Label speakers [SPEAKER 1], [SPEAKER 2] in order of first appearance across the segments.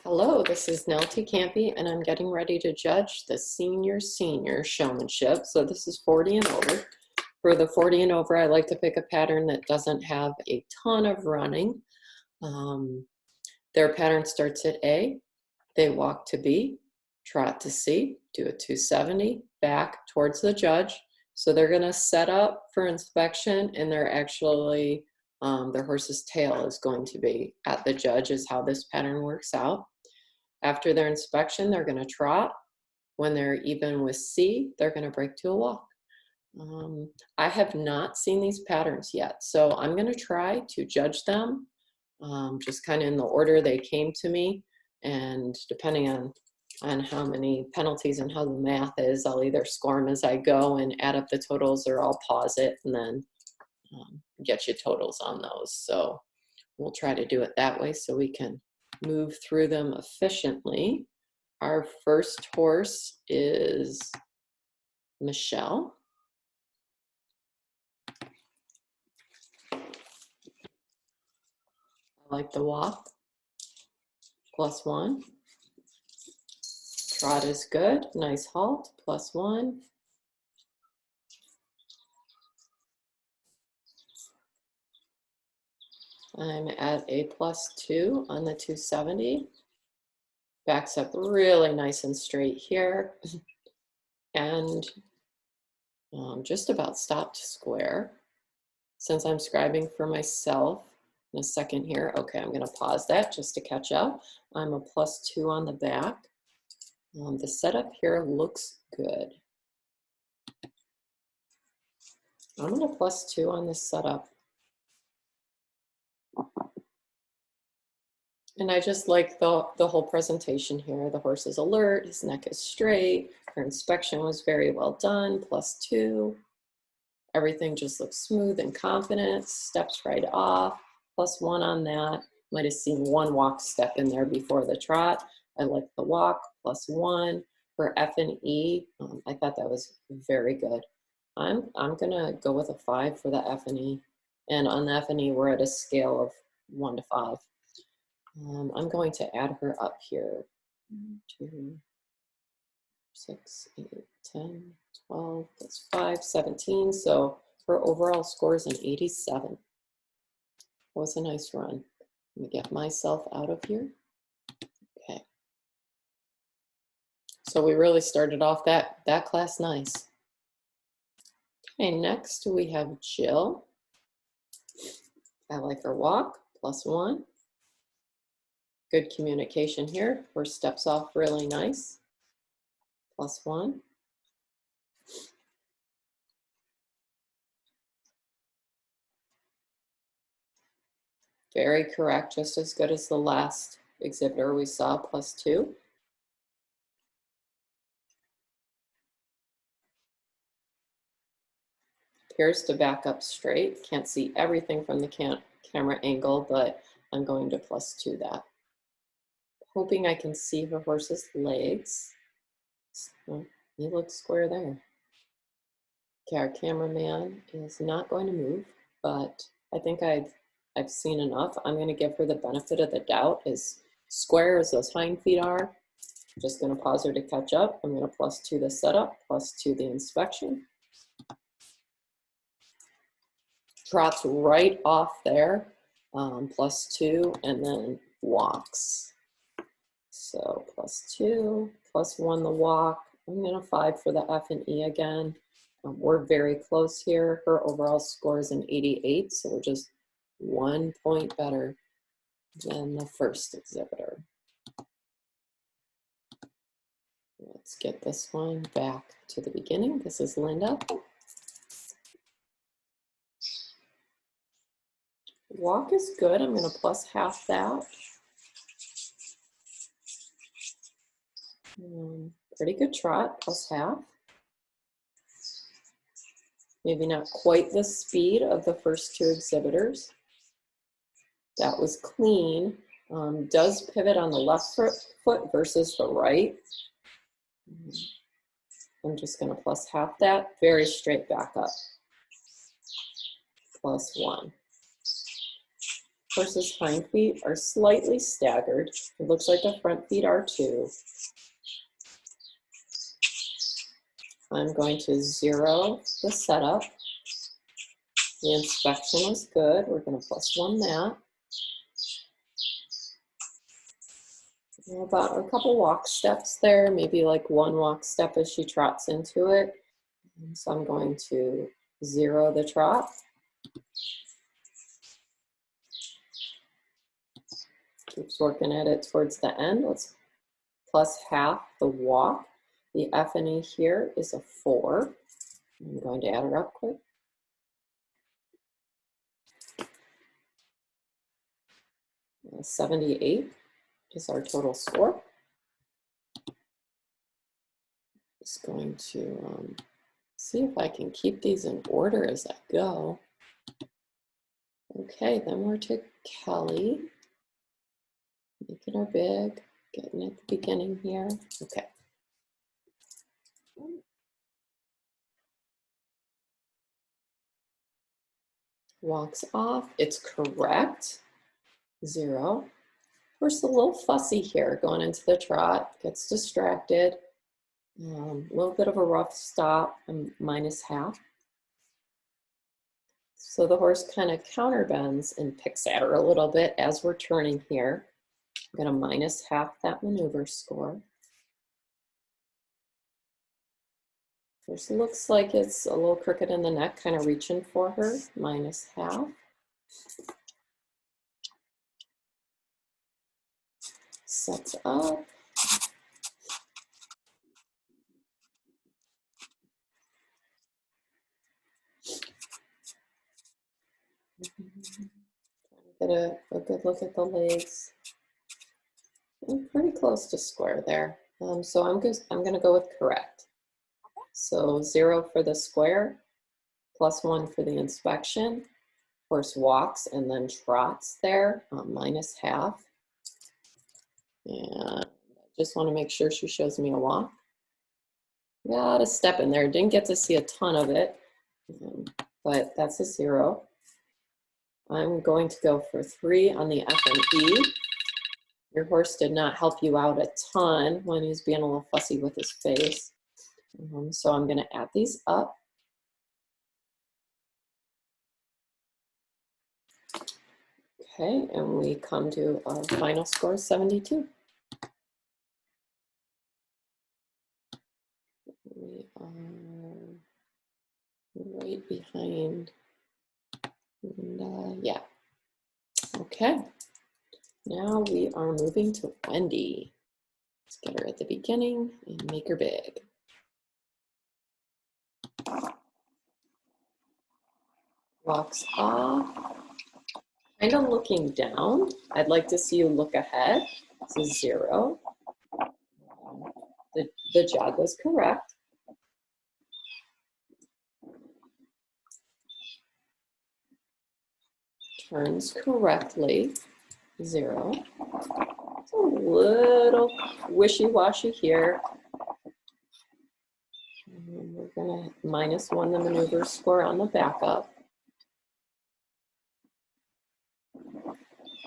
[SPEAKER 1] Hello, this is Nelty Campy, and I'm getting ready to judge the senior showmanship. So this is 40 and over. For the 40 and over, I like to pick a pattern that doesn't have a ton of running. Their pattern starts at A, they walk to B, trot to C, do a 270, back towards the judge. So they're going to set up for inspection, and they're actually their horse's tail is going to be at the judge, is how this pattern works out. After their inspection, they're going to trot. When they're even with C, they're going to break to a walk. I have not seen these patterns yet, so I'm going to try to judge them just kind of in the order they came to me, and depending on how many penalties and how the math is, I'll either score them as I go and add up the totals, or I'll pause it and then get you totals on those. So we'll try to do it that way so we can move through them efficiently. Our first horse is Michelle. I like the walk, +1. Trot is good, nice halt, +1. I'm at a +2 on the 270. Backs up really nice and straight here. And just about stopped square. Since I'm scribing for myself in a second here, okay, I'm going to pause that just to catch up. I'm a +2 on the back. The setup here looks good. I'm going to +2 on this setup. And I just like the whole presentation here. The horse is alert, his neck is straight, her inspection was very well done, +2. Everything just looks smooth and confident, steps right off, +1 on that. Might have seen one walk step in there before the trot. I like the walk, +1. For F and E, I thought that was very good. I'm gonna go with a 5 for the F and E. And on the F and E, we're at a scale of 1 to 5. I'm going to add her up here. 2, 6, 8, 10, 12, that's 5, 17. So her overall score is an 87. That was a nice run. Let me get myself out of here. Okay. So we really started off that class nice. Okay, next we have Jill. I like her walk, +1. Good communication here. Horse steps off really nice, +1. Very correct, just as good as the last exhibitor we saw, +2. Appears to back up straight. Can't see everything from the camera angle, but I'm going to +2 that. Hoping I can see her horse's legs. Oh, he looks square there. Okay, our cameraman is not going to move, but I think I've seen enough. I'm going to give her the benefit of the doubt. As square as those hind feet are, just going to pause her to catch up. I'm going to +2 the setup, +2 the inspection. Trots right off there, +2, and then walks. So +2, +1 the walk. I'm going to 5 for the F and E again. We're very close here. Her overall score is an 88, so we're just 1 point better than the first exhibitor. Let's get this one back to the beginning. This is Linda. Walk is good. I'm going to +1/2 that. Pretty good trot, +1/2. Maybe not quite the speed of the first 2 exhibitors. That was clean. Does pivot on the left foot versus the right. I'm just going to +1/2 that. Very straight back up. +1. Horse's hind feet are slightly staggered. It looks like the front feet are too. I'm going to 0 the setup. The inspection is good. We're going to +1 that. About a couple walk steps there, maybe like 1 walk step as she trots into it. And so I'm going to 0 the trot. Keeps working at it towards the end. Let's +1/2 the walk. The F&E here is a 4. I'm going to add her up quick. 78 is our total score. Just going to see if I can keep these in order as I go. Okay, then we're to Kelly. Making her big, getting at the beginning here. Okay. Walks off, it's correct, 0. Horse a little fussy here going into the trot, gets distracted. A little bit of a rough stop, -1/2. So the horse kind of counterbends and picks at her a little bit as we're turning here. I'm going to -1/2 that maneuver score. Horse looks like it's a little crooked in the neck, kind of reaching for her, -1/2. Sets up. Get a good look at the legs. I'm pretty close to square there. So I'm going to go with correct. So 0 for the square, +1 for the inspection. Horse walks and then trots there, -1/2. And I just want to make sure she shows me a walk. Got a step in there. Didn't get to see a ton of it, but that's a 0. I'm going to go for 3 on the F&E. Your horse did not help you out a ton when he's being a little fussy with his face. So I'm going to add these up. Okay, and we come to our final score, 72. We are right behind. And yeah. Okay. Now we are moving to Wendy. Let's get her at the beginning and make her big. Walks off. Kind of looking down. I'd like to see you look ahead. This is 0. The jog was correct. Turns correctly, 0. It's a little wishy-washy here. And we're going to -1 the maneuver score on the backup.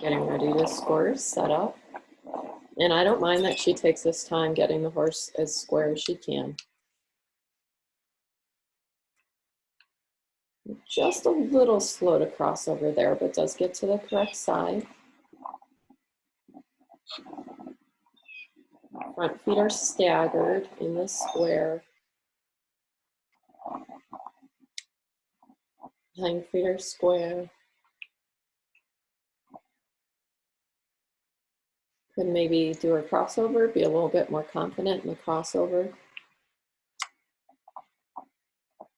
[SPEAKER 1] Getting ready to score, set up. And I don't mind that she takes this time getting the horse as square as she can. Just a little slow to cross over there, but does get to the correct side. Front feet are staggered in the square. Hind feet are square. Could maybe do a crossover, be a little bit more confident in the crossover.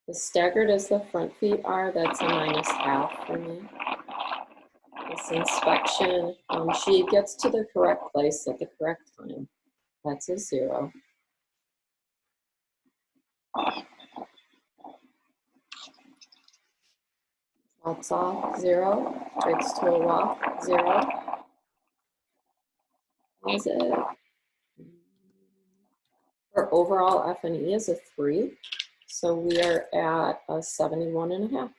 [SPEAKER 1] As staggered as the front feet are, that's a -1/2 for me. This inspection, she gets to the correct place at the correct time. That's a 0. Trots off, 0. Breaks to a walk, 0. Is it? Her overall F&E is a 3. So we are at a 71.5.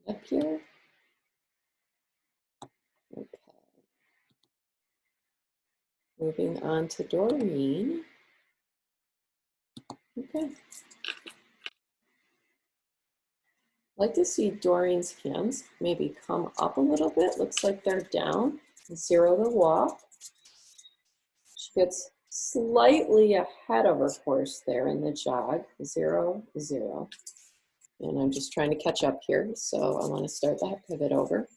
[SPEAKER 1] Up here. Okay. Moving on to Doreen. Okay. I'd like to see Doreen's hands maybe come up a little bit. Looks like they're down. 0 the walk. She gets slightly ahead of her horse there in the jog. 0, 0. And I'm just trying to catch up here. So I want to start that pivot over.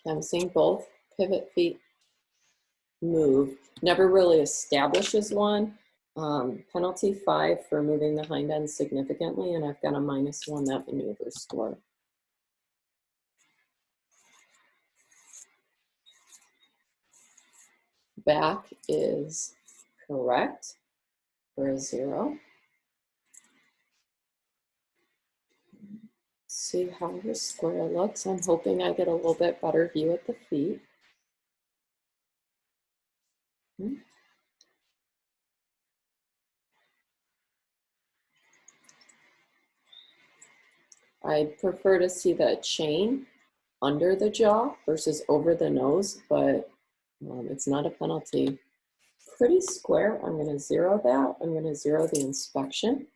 [SPEAKER 1] Okay, I'm seeing both pivot feet move. Never really establishes one. Penalty 5 for moving the hind end significantly, and I've got a -1 that maneuver score. Back is correct for a 0. See how her square looks. I'm hoping I get a little bit better view at the feet. I'd prefer to see that chain under the jaw versus over the nose, but it's not a penalty. Pretty square. I'm going to 0 that. I'm going to 0 the inspection.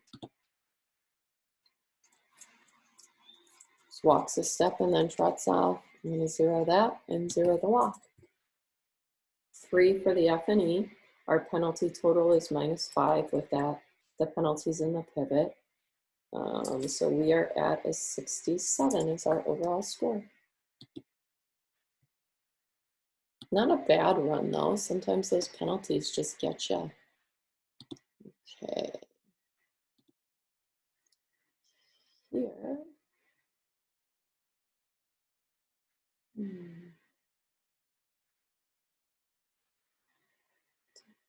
[SPEAKER 1] Just walks a step and then trots off. I'm going to 0 that and 0 the walk. 3 for the F and E. Our penalty total is -5 with that. The penalties in the pivot. So we are at a 67 is our overall score. Not a bad run though. Sometimes those penalties just get you. Okay. Here.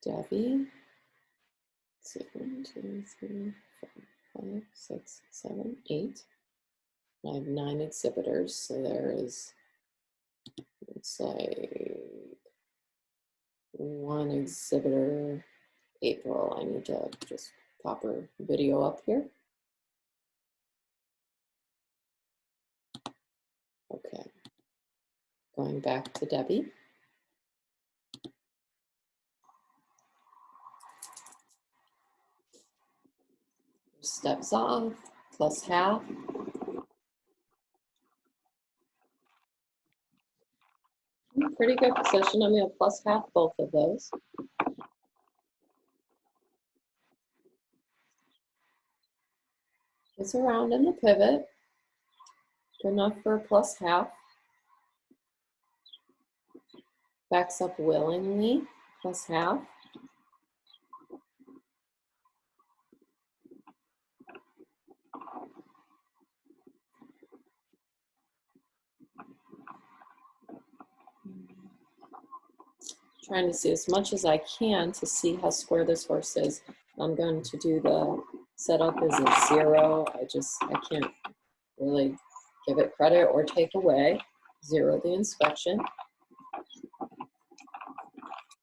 [SPEAKER 1] Debbie. 1, 2, 3, 4, 5, 6, 7, 8. I have 9 exhibitors, so there is, it's like 1 exhibitor. April, I need to just pop her video up here. Okay, going back to Debbie. Steps off, +1/2. Pretty good position. I'm going to +1/2 both of those. It's around in the pivot. Good enough for a +1/2. Backs up willingly, +1/2. Trying to see as much as I can to see how square this horse is. I'm going to do the setup as a 0. I can't really give it credit or take away. 0 the inspection.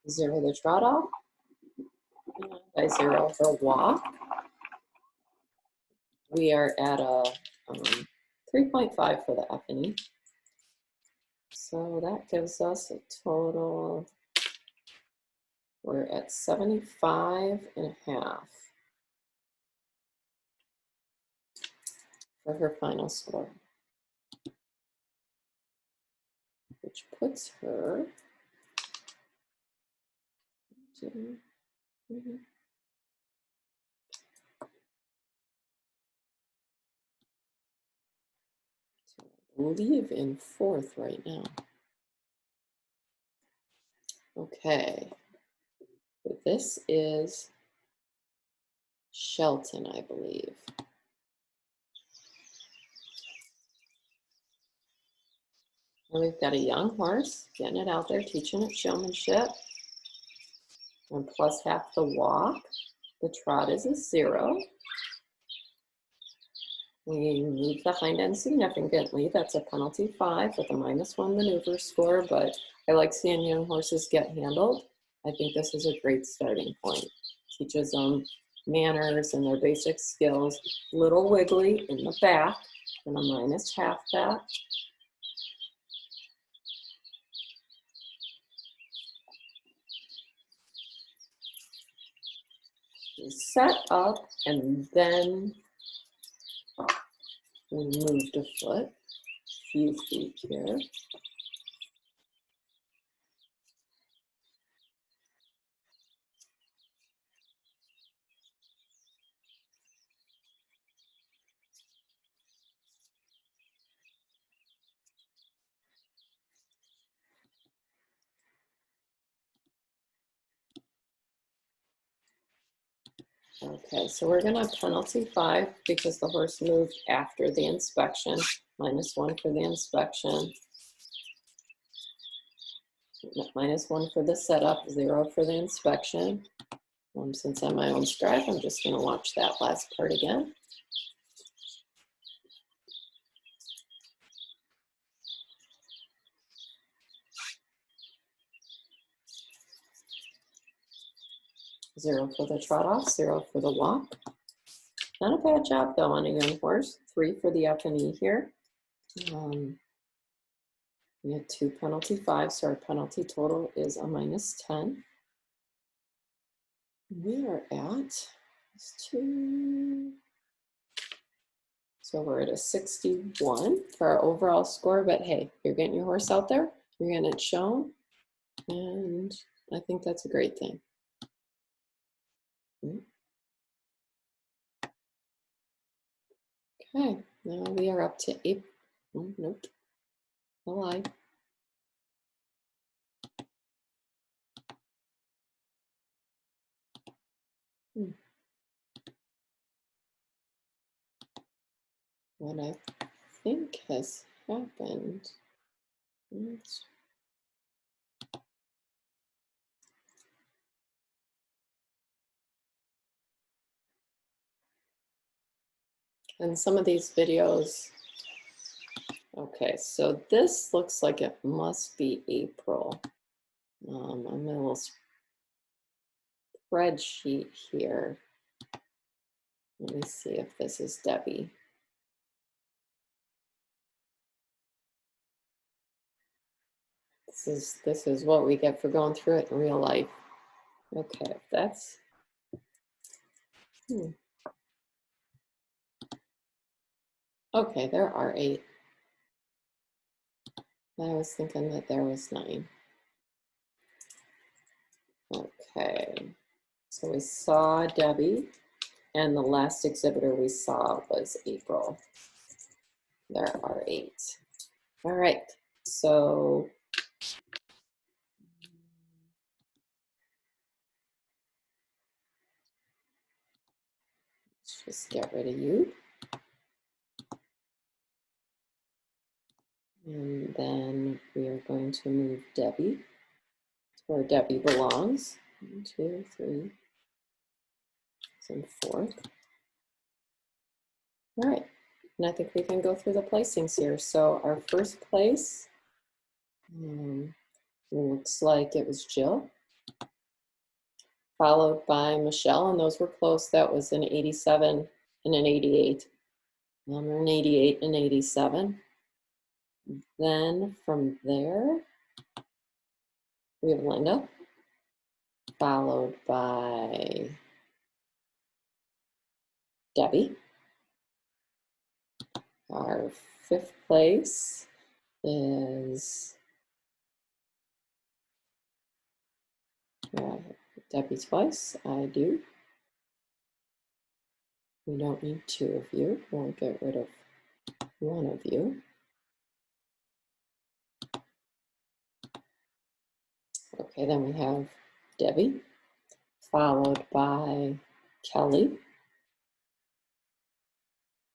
[SPEAKER 1] 0 the trot off. And I 0 her walk. We are at a 3.5 for the F and E. So that gives us a total, we're at 75.5 for her final score, which puts her to, I believe in 4th right now. Okay, this is Shelton, I believe. And we've got a young horse, getting it out there, teaching it showmanship. And +1/2 the walk. The trot is a 0. We move the hind end significantly. That's a penalty 5 with a -1 maneuver score, but I like seeing young horses get handled. I think this is a great starting point. teaches them manners and their basic skills. Little wiggly in the back, and a minus half that. We set up, and then we moved a foot, a few feet here. Okay, so we're gonna penalty 5 because the horse moved after the inspection. -1 for the inspection. -1 for the setup, 0 for the inspection. Since I'm my own scribe, I'm just gonna watch that last part again. Zero for the trot off, 0 for the walk. Not a bad job though on a young horse. 3 for the up and E here. We had 2 penalty 5, so our penalty total is a -10. We are at 2. So we're at a 61 for our overall score, but hey, you're getting your horse out there, you're getting it shown, and I think that's a great thing. Okay, now we are up to 8. Oh, nope, a lie. What I think has happened is and some of these videos, okay, so this looks like it must be April. I'm a little spreadsheet here. Let me see if this is Debbie. This is what we get for going through it in real life. Okay, that's okay, there are 8. I was thinking that there was 9. Okay, so we saw Debbie, and the last exhibitor we saw was April. There are 8. All right, so let's just get rid of you. And then we are going to move Debbie to where Debbie belongs. 1, 2, 3, and 4. All right, and I think we can go through the placings here. So our first place looks like it was Jill, followed by Michelle, and those were close. That was an 87 and an 88. An 88 and 87. Then from there, we have Linda, followed by Debbie. Our 5th place is Debbie twice. I do. We don't need 2 of you. We'll get rid of 1 of you. Okay, then we have Debbie, followed by Kelly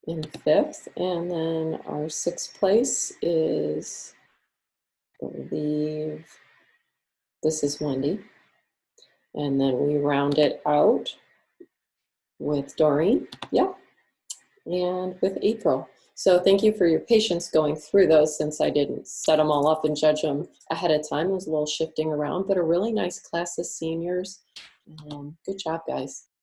[SPEAKER 1] in 5th. And then our 6th place is, I believe, this is Wendy. And then we round it out with Doreen, yeah, and with April. So thank you for your patience going through those, since I didn't set them all up and judge them ahead of time. It was a little shifting around, but a really nice class of seniors. Good job, guys.